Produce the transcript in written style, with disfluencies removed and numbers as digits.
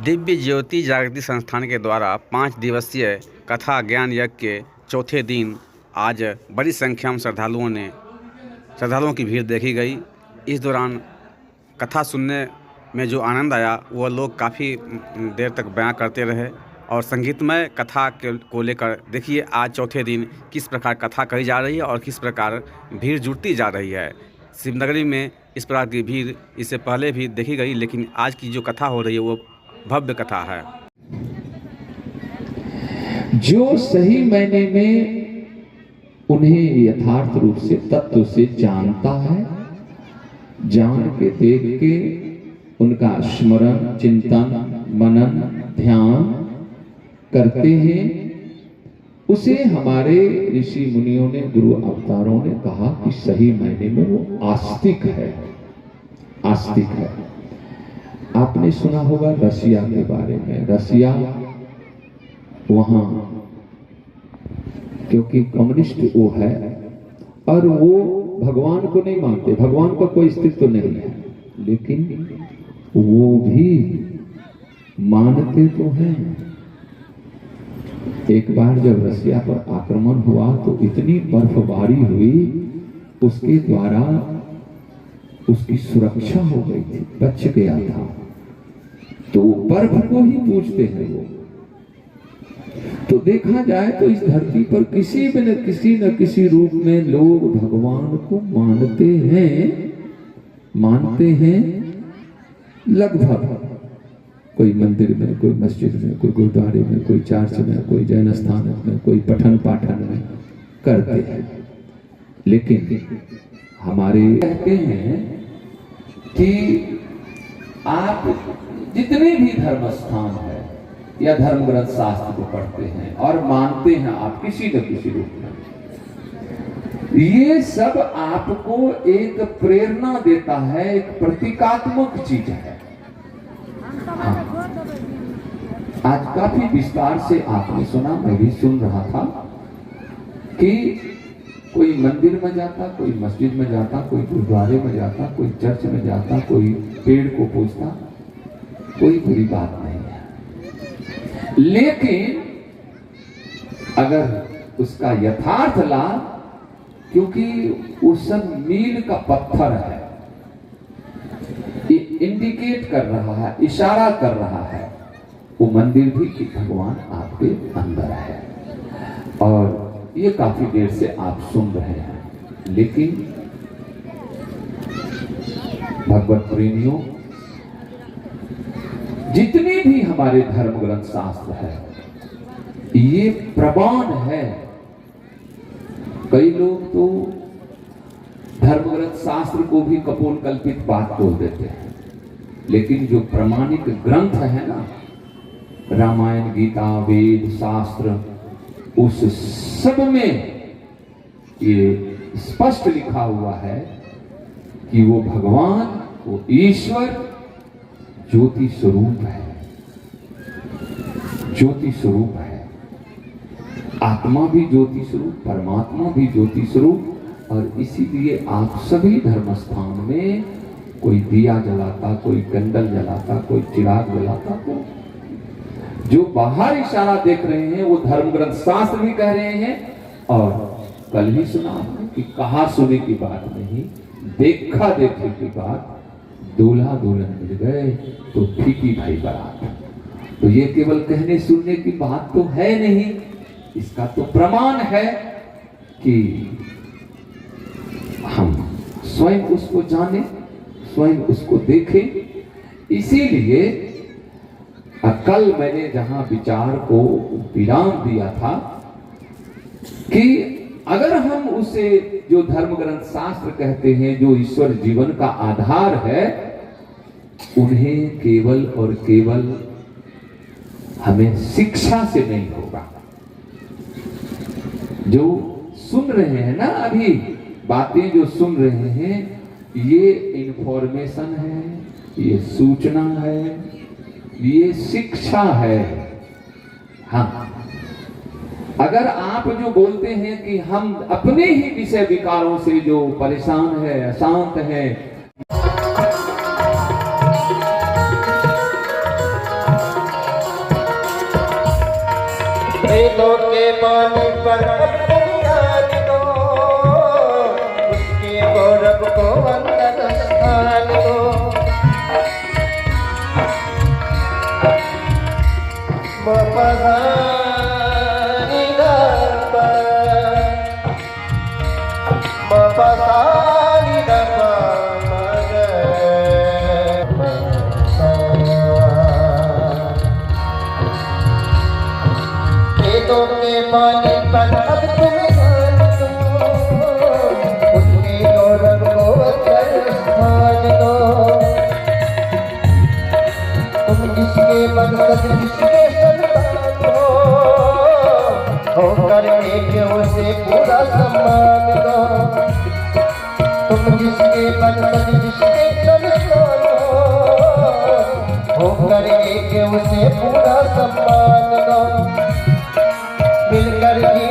दिव्य ज्योति जागृति संस्थान के द्वारा 5 दिवसीय कथा ज्ञान यज्ञ के चौथे दिन आज बड़ी संख्या में श्रद्धालुओं की भीड़ देखी गई। इस दौरान कथा सुनने में जो आनंद आया वह लोग काफ़ी देर तक बयां करते रहे और संगीतमय कथा को लेकर देखिए आज चौथे दिन किस प्रकार कथा कही जा रही है और किस प्रकार भीड़ जुटती जा रही है। शिवनगरी में इस प्रकार की भीड़ इससे पहले भी देखी गई, लेकिन आज की जो कथा हो रही है वो भव्य कथा है। जो सही मायने में उन्हें यथार्थ रूप से तत्व से जानता है, जान के देख के उनका स्मरण चिंतन मनन ध्यान करते हैं, उसे हमारे ऋषि मुनियों ने गुरु अवतारों ने कहा कि सही मायने में वो आस्तिक है। आस्तिक है। आपने सुना होगा रसिया के बारे में। रसिया वहां क्योंकि कम्युनिस्ट वो है और वो भगवान को नहीं मानते, भगवान का कोई अस्तित्व तो नहीं है, लेकिन वो भी मानते तो हैं। एक बार जब रसिया पर आक्रमण हुआ तो इतनी बर्फबारी हुई, उसके द्वारा उसकी सुरक्षा हो गई थी, बच गया था। तो बर्फ को ही पूजते हैं वो। तो देखा जाए तो इस धरती पर किसी न किसी रूप में लोग भगवान को मानते हैं लगभग। कोई मंदिर में, कोई मस्जिद में, कोई गुरुद्वारे में, कोई चर्च में, कोई जैन स्थान में, कोई पठन पाठन में करते हैं। लेकिन हमारे कहते हैं कि आप जितने भी धर्म स्थान है या धर्म ग्रंथ शास्त्र को पढ़ते हैं और मानते हैं आप किसी न किसी रूप में, ये सब आपको एक प्रेरणा देता है, एक प्रतीकात्मक चीज है। आज काफी विस्तार से आपने सुना, मैं भी सुन रहा था कि कोई मंदिर में जाता, कोई मस्जिद में जाता, कोई गुरुद्वारे में जाता, कोई चर्च में जाता, कोई पेड़ को पूजता, कोई बुरी बात नहीं है। लेकिन अगर उसका यथार्थ लाभ, क्योंकि वो सब मील का पत्थर है, इंडिकेट कर रहा है, इशारा कर रहा है वो मंदिर भी कि भगवान आपके अंदर है। और ये काफी देर से आप सुन रहे हैं। लेकिन भगवत प्रेमियों, जितने भी हमारे धर्म ग्रंथ शास्त्र है ये प्रमाण है। कई लोग तो धर्म ग्रंथ शास्त्र को भी कपोल कल्पित बात बोल देते हैं, लेकिन जो प्रमाणिक ग्रंथ है ना, रामायण गीता वेद शास्त्र, उस सब में ये स्पष्ट लिखा हुआ है कि वो भगवान, वो ईश्वर ज्योति स्वरूप है, ज्योति स्वरूप है। आत्मा भी ज्योति स्वरूप, परमात्मा भी ज्योति स्वरूप। और इसीलिए आप सभी धर्म स्थान में कोई दिया जलाता, कोई कैंडल जलाता, कोई चिराग जलाता, तो जो बाहर इशारा देख रहे हैं वो धर्म ग्रंथ शास्त्र भी कह रहे हैं। और कल ही सुना कि कहा सुने की बात नहीं, देखा देखे की बात। दूल्हा दुल्हन मिल गए तो फीकी भाई बारात। तो ये केवल कहने सुनने की बात तो है नहीं, इसका तो प्रमाण है कि हम स्वयं उसको जाने, स्वयं उसको देखें। इसीलिए कल मैंने जहां विचार को विराम दिया था कि अगर हम उसे जो धर्म ग्रंथ शास्त्र कहते हैं, जो ईश्वर जीवन का आधार है, उन्हें केवल और केवल हमें शिक्षा से नहीं होगा। जो सुन रहे हैं ना अभी बातें जो सुन रहे हैं, ये इंफॉर्मेशन है, ये सूचना है, ये शिक्षा है। हाँ, अगर आप जो बोलते हैं कि हम अपने ही विषय विकारों से जो परेशान है, अशांत है, वेदों के पानी पर अब तुम ध्यान दो, उसके गौरव को अंदर स्थान दो। मपधारी दपा, मपधारी दपा वेदों के पानी पर अब तुम ध्यान दो, उसके गौरव को अंदर स्थान दो। तुम जिसके मकसद जिसके संतान हो करके के उसे पूरा सम्मान दो। तुम जिसके मकसद जिसके संतान हो करके के उसे पूरा सम्मान दो। मिलकर ही